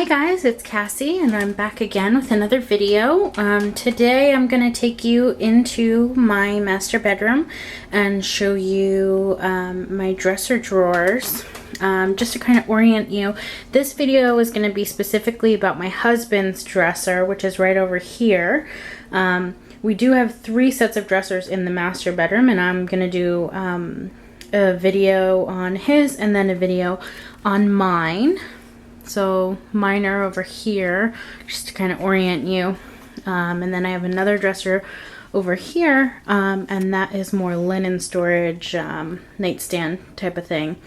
Hi guys, it's Cassie and I'm back again with another video. Today I'm going to take you into my master bedroom and show you my dresser drawers. Just to kind of orient you, this video is going to be specifically about my husband's dresser, which is right over here. We do have 3 sets of dressers in the master bedroom, and I'm going to do a video on his and then a video on mine. So mine are over here, just to kind of orient you. And then I have another dresser over here, and that is more linen storage, nightstand type of thing.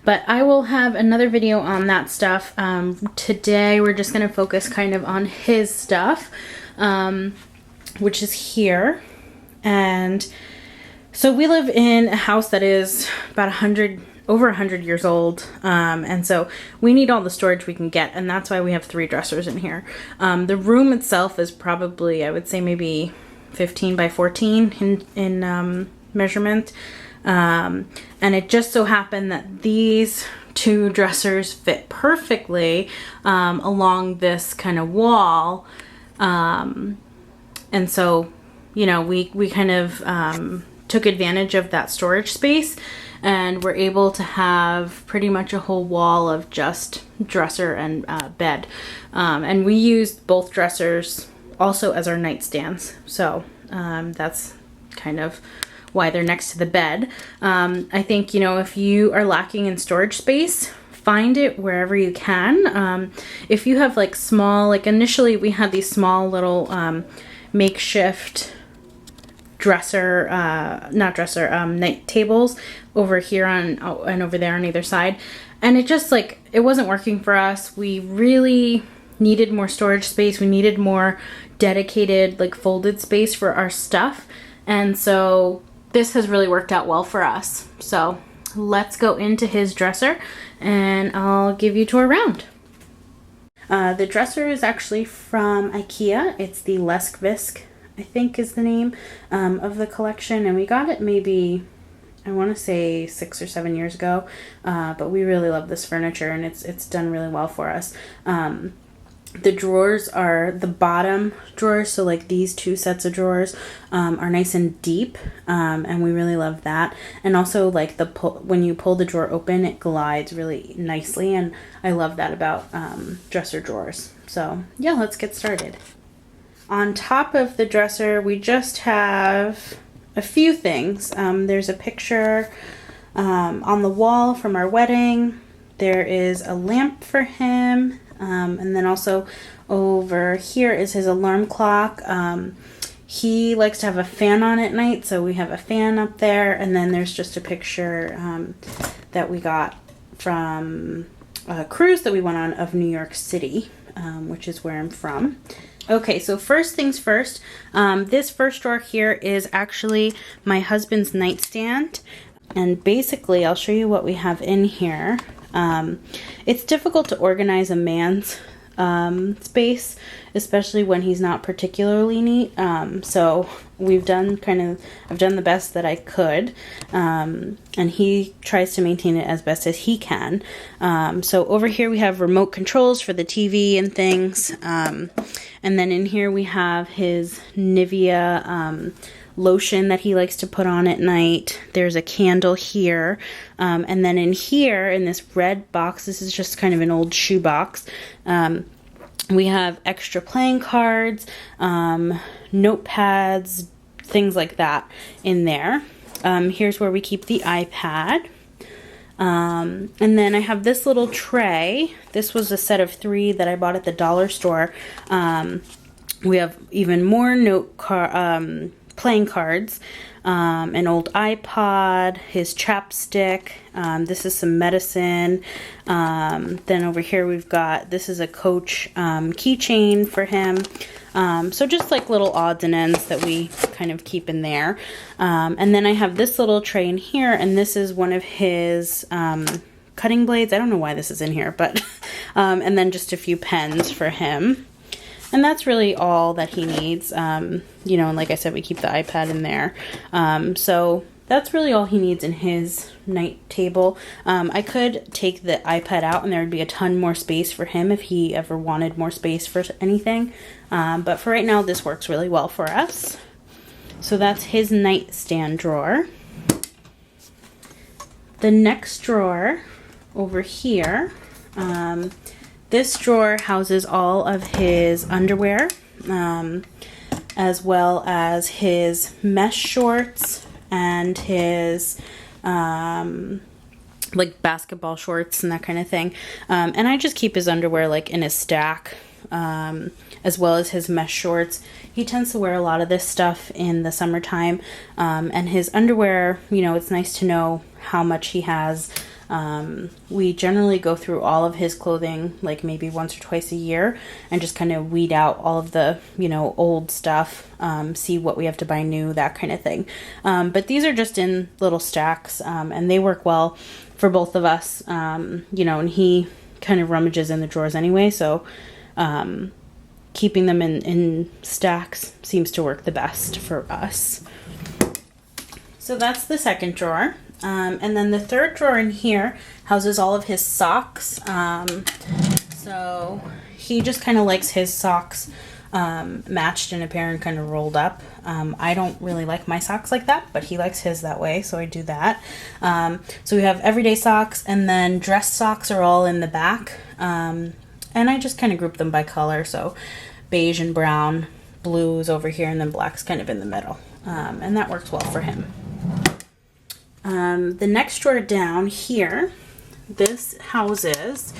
But I will have another video on that stuff. Today we're just going to focus kind of on his stuff, which is here. And so we live in a house that is about over 100 years old, and so we need all the storage we can get, and that's why we have 3 dressers in here. The room itself is probably, I would say, maybe 15 by 14 in measurement, and it just so happened that these 2 dressers fit perfectly along this kind of wall, and so, you know, we kind of took advantage of that storage space, and we're able to have pretty much a whole wall of just dresser and bed. And we used both dressers also as our nightstands. So that's kind of why they're next to the bed. I think, you know, if you are lacking in storage space, find it wherever you can. If you have like small, like initially we had these small little makeshift dresser, night tables over here and over there on either side, and it just like it wasn't working for us. We really needed more storage space. We needed more dedicated, like, folded space for our stuff, and so this has really worked out well for us. So let's go into his dresser and I'll give you a tour around. The dresser is actually from IKEA. It's the Leskvisk, I think is the name of the collection, and we got it maybe, I want to say 6 or 7 years ago, but we really love this furniture, and it's done really well for us. The drawers are the bottom drawers, so like these 2 sets of drawers are nice and deep, and we really love that. And also, like, when you pull the drawer open, it glides really nicely, and I love that about dresser drawers. So yeah, let's get started. On top of the dresser, we just have a few things. There's a picture on the wall from our wedding. There is a lamp for him. And then also over here is his alarm clock. He likes to have a fan on at night, so we have a fan up there. And then there's just a picture that we got from a cruise that we went on of New York City, which is where I'm from. Okay, so first things first, this first drawer here is actually my husband's nightstand, and basically I'll show you what we have in here. It's difficult to organize a man's space, especially when he's not particularly neat, so I've done the best that I could, and he tries to maintain it as best as he can. So over here we have remote controls for the TV and things, and then in here we have his Nivea lotion that he likes to put on at night. There's a candle here, and then in here in this red box, this is just kind of an old shoe box, we have extra playing cards, notepads, things like that in there. Here's where we keep the iPad. And then I have this little tray. This was a set of 3 that I bought at the dollar store. We have even more playing cards, an old iPod, his chapstick, this is some medicine, then over here we've got, this is a Coach keychain for him, so just like little odds and ends that we kind of keep in there, and then I have this little tray in here, and this is one of his cutting blades. I don't know why this is in here, but and then just a few pens for him. And that's really all that he needs. You know, and like I said, we keep the iPad in there. So that's really all he needs in his night table. I could take the iPad out and there would be a ton more space for him if he ever wanted more space for anything. But for right now, this works really well for us. So that's his nightstand drawer. The next drawer over here, this drawer houses all of his underwear, as well as his mesh shorts and his like basketball shorts and that kind of thing. And I just keep his underwear like in a stack, as well as his mesh shorts. He tends to wear a lot of this stuff in the summertime, and his underwear, you know, it's nice to know how much he has. We generally go through all of his clothing like maybe once or twice a year and just kind of weed out all of the, you know, old stuff, see what we have to buy new, that kind of thing. But these are just in little stacks, and they work well for both of us, you know, and he kind of rummages in the drawers anyway, so keeping them in stacks seems to work the best for us. So that's the second drawer. And then the third drawer in here houses all of his socks. So he just kind of likes his socks matched in a pair and kind of rolled up. I don't really like my socks like that, but he likes his that way, so I do that. So we have everyday socks, and then dress socks are all in the back. And I just kind of group them by color, so beige and brown, blue is over here, and then black's kind of in the middle. And that works well for him. The next drawer down here, this houses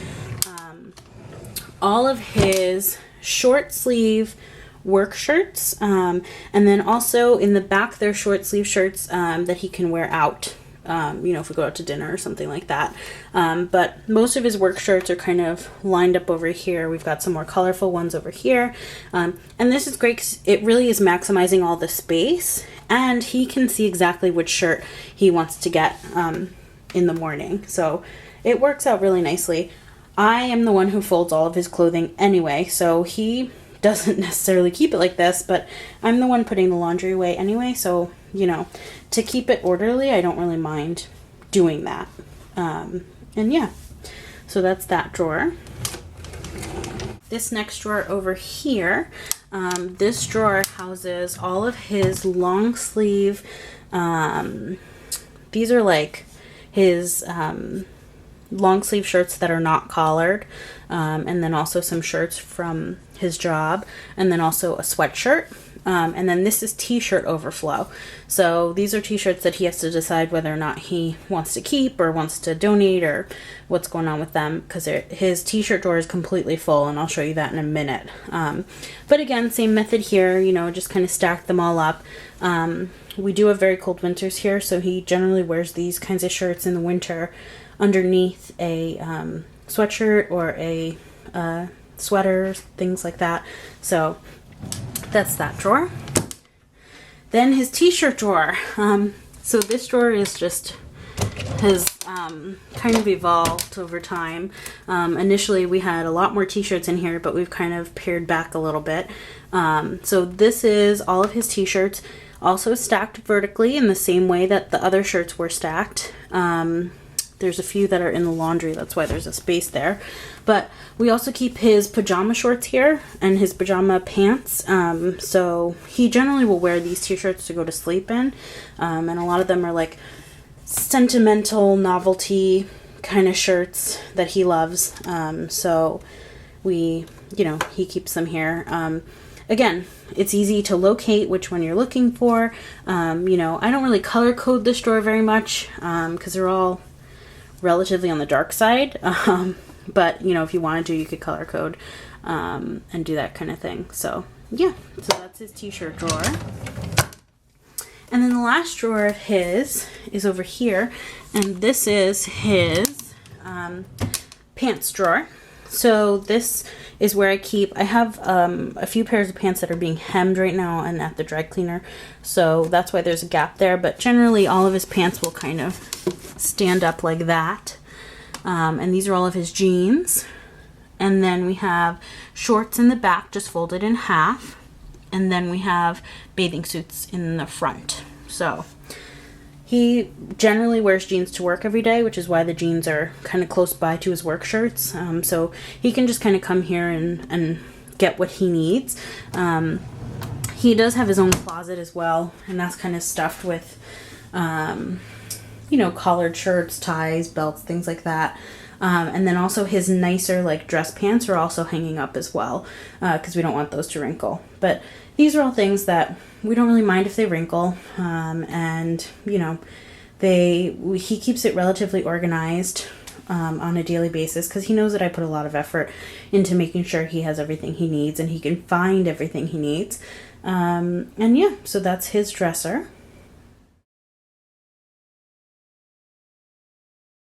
all of his short sleeve work shirts, and then also in the back there's short sleeve shirts that he can wear out, you know, if we go out to dinner or something like that. But most of his work shirts are kind of lined up over here. We've got some more colorful ones over here, and this is great because it really is maximizing all the space, and he can see exactly which shirt he wants to get in the morning. So it works out really nicely. I am the one who folds all of his clothing anyway, so he doesn't necessarily keep it like this, but I'm the one putting the laundry away anyway, so, you know, to keep it orderly, I don't really mind doing that. And yeah, so that's that drawer. This next drawer over here, this drawer houses all of his long sleeve, these are like his long sleeve shirts that are not collared, and then also some shirts from his job, and then also a sweatshirt, and then this is t-shirt overflow. So these are t-shirts that he has to decide whether or not he wants to keep or wants to donate or what's going on with them, because his t-shirt drawer is completely full, and I'll show you that in a minute. But again, same method here, you know, just kind of stack them all up. We do have very cold winters here, so he generally wears these kinds of shirts in the winter underneath a sweatshirt or a sweater, things like that. So that's that drawer. Then his t-shirt drawer. So this drawer is just has kind of evolved over time. Initially we had a lot more t-shirts in here, but we've kind of pared back a little bit. So this is all of his t-shirts, also stacked vertically in the same way that the other shirts were stacked. There's a few that are in the laundry, that's why there's a space there. But we also keep his pajama shorts here and his pajama pants. So he generally will wear these t-shirts to go to sleep in. And a lot of them are like sentimental novelty kind of shirts that he loves. So we, you know, he keeps them here. Again, it's easy to locate which one you're looking for. You know, I don't really color code this drawer very much because they're all relatively on the dark side, but you know, if you wanted to, you could color code and do that kind of thing. So yeah, so that's his t-shirt drawer. And then the last drawer of his is over here, and this is his pants drawer. So this is where I have a few pairs of pants that are being hemmed right now and at the dry cleaner, so that's why there's a gap there, but generally all of his pants will kind of stand up like that. And these are all of his jeans, and then we have shorts in the back just folded in half, and then we have bathing suits in the front. So He generally wears jeans to work every day, which is why the jeans are kind of close by to his work shirts. So he can just kind of come here and get what he needs. He does have his own closet as well, and that's kind of stuffed with, collared shirts, ties, belts, things like that. And then also his nicer like dress pants are also hanging up as well, because we don't want those to wrinkle. But these are all things that we don't really mind if they wrinkle, and he keeps it relatively organized on a daily basis, because he knows that I put a lot of effort into making sure he has everything he needs and he can find everything he needs. And yeah, so that's his dresser.